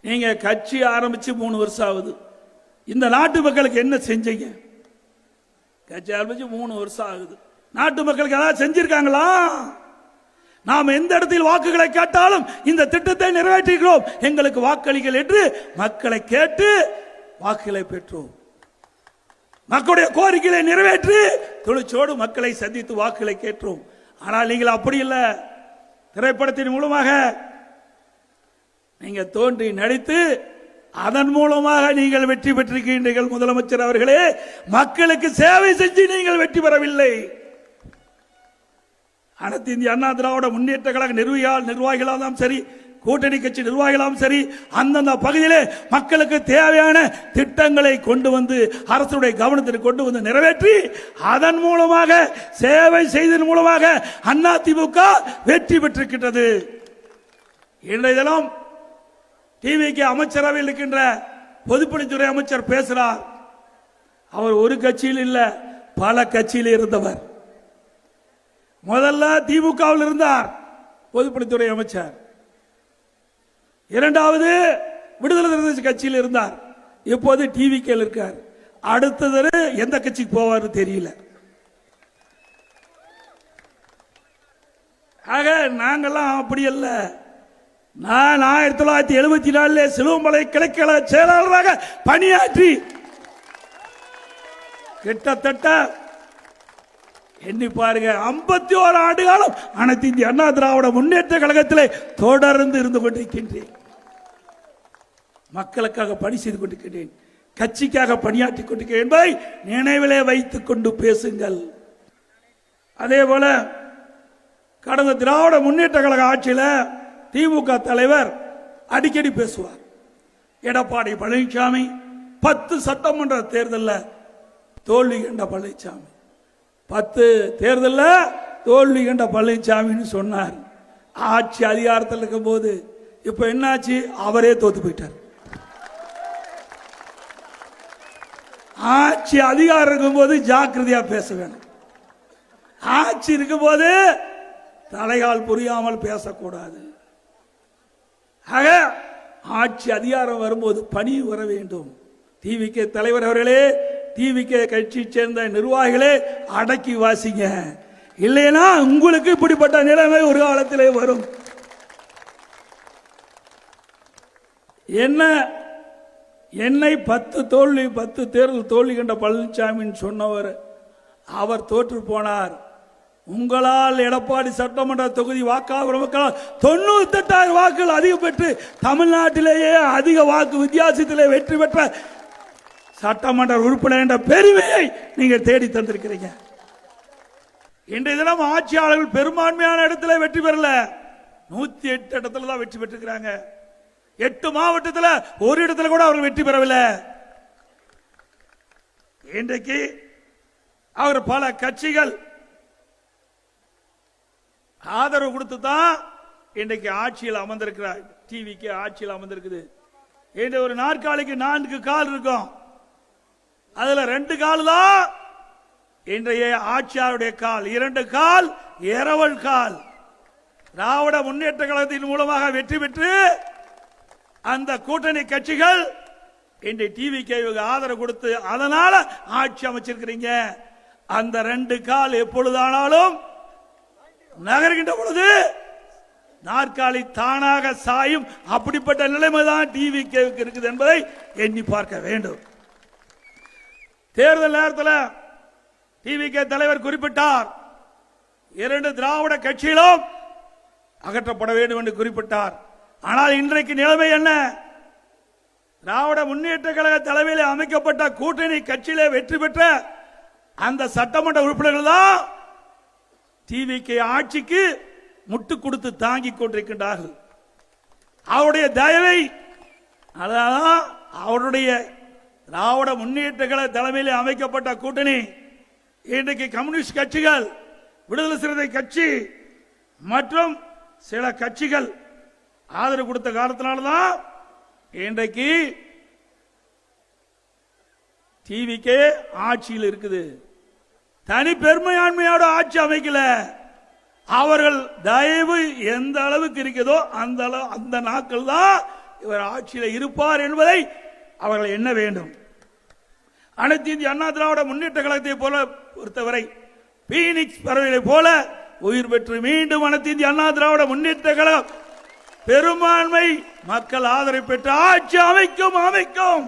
நீங்க கட்சி ஆரம்பிச்சு 3 வருஷம் ஆகுது. இந்த நாட்டு மக்களுக்கு என்ன செஞ்சீங்க? கட்சி ஆரம்பிச்சு 3 வருஷம் ஆகுது. நாட்டு மக்களுக்கு ஏதாவது செஞ்சிருக்காங்களா? நாம் எந்த இடத்தில் வாக்குகளை கேட்டாலும் இந்த திட்டத்தை நிறைவேற்றுகிறோம், எங்களுக்கு வாக்களிகள் என்று மக்களை கேட்டு வாக்குகளை பெற்றோம். மக்களுடைய கோரிக்கைகளை நிறைவேற்றி துணிச்சோடு மக்களை சந்தித்து வாக்குகளை கேட்டோம். ஆனால் நீங்கள் அப்படி இல்லை. திரைப்படத்தின் மூலமாக நீங்க தோன்றி நடித்து அதன் மூலமாக நீங்கள் வெற்றி பெற்றிருக்கின்றீர்கள். முதலமைச்சர் அவர்களே, மக்களுக்கு சேவை செஞ்சு நீங்கள் வெற்றி பெறவில்லை. அனைத்து இந்திய அண்ணா திராவிட முன்னேற்ற கழக நிர்வாகிகளாம் சரி, கூட்டணி கட்சி நிர்வாகிகளாம் சரி, அந்தந்த பகுதியிலே மக்களுக்கு தேவையான திட்டங்களை கொண்டு வந்து அரசுடைய கவனத்திற்கு கொண்டு வந்து நிறைவேற்றி அதன் மூலமாக சேவை செய்ததன் மூலமாக அதிமுக வெற்றி பெற்றிருக்கின்றது. இன்றைய தினம் டிவிக்கு அமைச்சரவையில் இருக்கின்ற பொதுப்பணித்துறை அமைச்சர் பேசுகிறார். அவர் ஒரு கட்சியில் இல்ல, பல கட்சியில் இருந்தவர். முதல்ல திமுகவில் இருந்தார் பொதுப்பணித்துறை அமைச்சர், இரண்டாவது விடுதலை சிறுத்தை கட்சியில் இருந்தார், இப்போது டிவிகேல இருக்கார். அடுத்தது எந்த கட்சிக்கு போவார் தெரியல. ஆக நாங்கெல்லாம் அப்படி அல்ல. நான் 1974 சிலுவமலை கிழக்கழக செயலாளராக பணியாற்றி கிட்டத்தட்ட எண்ணி பாருங்க 51 ஆண்டு காலம் அனைத்து இந்திய அண்ணா திராவிட முன்னேற்ற கழகத்திலே தொடர்ந்து இருந்து கொண்டிருக்கின்றேன். மக்களுக்காக பணி செய்து கொண்டிருக்கிறேன், கட்சிக்காக பணியாற்றி கொண்டிருக்கிறேன் என்பதை நினைவிலே வைத்துக் கொண்டு பேசுங்கள். அதே போல கடந்த திராவிட முன்னேற்ற கழக ஆட்சியில் திமுக தலைவர் அடிக்கடி பேசுவார். எடப்பாடி பழனிசாமி 10 சட்டமன்ற தேர்தலில் தோல்வி கண்ட பழனிசாமி, 10 தேர்தலில் தோல்வி கண்ட பழனிசாமின்னு சொன்னார். ஆட்சி அதிகாரத்தில் இருக்கும் போது இப்ப என்னாச்சு? அவரே தோத்து போயிட்டார். ஆட்சி அதிகாரம் இருக்கும் போது ஜாக்கிரதையா பேச வேணும். ஆட்சி இருக்கும் போது தலைகால் புரியாமல் பேசக்கூடாது. ஆக ஆட்சி அதிகாரம் வரும்போது பணி வர வேண்டும். டிவிகே தலைவர் அவர்களே, டிவிகே கட்சி சேர்ந்த நிர்வாகிகளே அடக்கி வாசிங்க, இல்லைன்னா உங்களுக்கு இப்படிப்பட்ட நிலைமை ஒரு காலத்திலே வரும். என்னை 10 தேர்தல் தோல்வி கண்ட பழனிசாமின்னு சொன்னவர் அவர் தோற்று போனார். உங்களால் எடப்பாடி சட்டமன்ற தொகுதி வாக்காளர் மக்களால் 98,000 வாக்குகள் அதிகம் பெற்று தமிழ்நாட்டிலேயே அதிக வாக்கு வித்தியாசத்திலே வெற்றி பெற்ற சட்டமன்ற உறுப்பினர் என்ற பெருமையை நீங்கள் தேடி தந்திருக்கிறீங்க. இன்றைய தினம் ஆட்சியாளர்கள் பெரும்பான்மையான இடத்துல வெற்றி பெறல, 108 இடத்துல தான் வெற்றி பெற்றிருக்கிறாங்க. 8 மாவட்டத்தில் ஒரு இடத்துல கூட அவர்கள் வெற்றி பெறவில்லை. இன்றைக்கு அவர் பல கட்சிகள் ஆதரவு கொடுத்து தான் இன்றைக்கு ஆட்சியில் அமர்ந்திருக்கிறார். டிவிக்கு ஆட்சியில் அமர்ந்திருக்குது. இந்த ஒரு நாற்காலிக்கு 4 கால் இருக்கும், அதுல 2 கால் தான் இன்றைய ஆட்சியாளருடைய கால், 2 கால் இரவல் கால். திராவிட முன்னேற்ற கழகத்தின் மூலமாக வெற்றி பெற்று அந்த கூட்டணி கட்சிகள் இன்றைய டிவிக்கு ஆதரவு கொடுத்து அதனால ஆட்சி அமைச்சிருக்கிறீங்க. அந்த 2 கால் எப்பொழுதானாலும் நகர்கின்ற பொழுது நாற்காலி தானாக சாயும். அப்படிப்பட்ட நிலைமை தான் டிவிக்கு இருக்குது என்பதை எண்ணி பார்க்க வேண்டும். தேர்தல் நேரத்தில் டிவிகே தலைவர் குறிப்பிட்டார், 2 திராவிட கட்சிகளும் அகற்றப்பட வேண்டும் என்று குறிப்பிட்டார். ஆனால் இன்றைக்கு நிலைமை என்ன? திராவிட முன்னேற்ற கழக தலைமையில் அமைக்கப்பட்ட கூட்டணி கட்சியிலே வெற்றி பெற்ற அந்த சட்டமன்ற உறுப்பினர்கள் தான் டிவிகே ஆட்சிக்கு முட்டு கொடுத்து தாங்கிக் கொண்டிருக்கின்றார்கள். அவருடைய தயவை, அதான் அவருடைய திராவிட முன்னேற்ற கழக தலைமையில் அமைக்கப்பட்ட கூட்டணி இன்றைக்கு கம்யூனிஸ்ட் கட்சிகள், விடுதலை சிறுத்தை கட்சி மற்றும் சில கட்சிகள் ஆதரவு கொடுத்த காரணத்தினால்தான் இன்றைக்கு டிவிகே ஆட்சியில் இருக்குது. தனி பெருமையாண்மையோட ஆட்சி அமைக்கல. அவர்கள் தயவு எந்த அளவுக்கு இருக்கிறதோ அந்த நாட்கள் தான் இவர் ஆட்சியில் இருப்பார் என்பதை அவர்கள் எண்ண வேண்டும். அனைத்து இந்திய அண்ணா திராவிட முன்னேற்ற கழகத்தை போல பொறுத்தவரை பீனிக்ஸ் பறவைகளை போல உயிர் பெற்று மீண்டும் அனைத்து இந்திய அண்ணா திராவிட முன்னேற்ற கழகம் பெரும்பான்மை மக்கள் ஆதரவு பெற்ற ஆட்சி அமைக்கும்.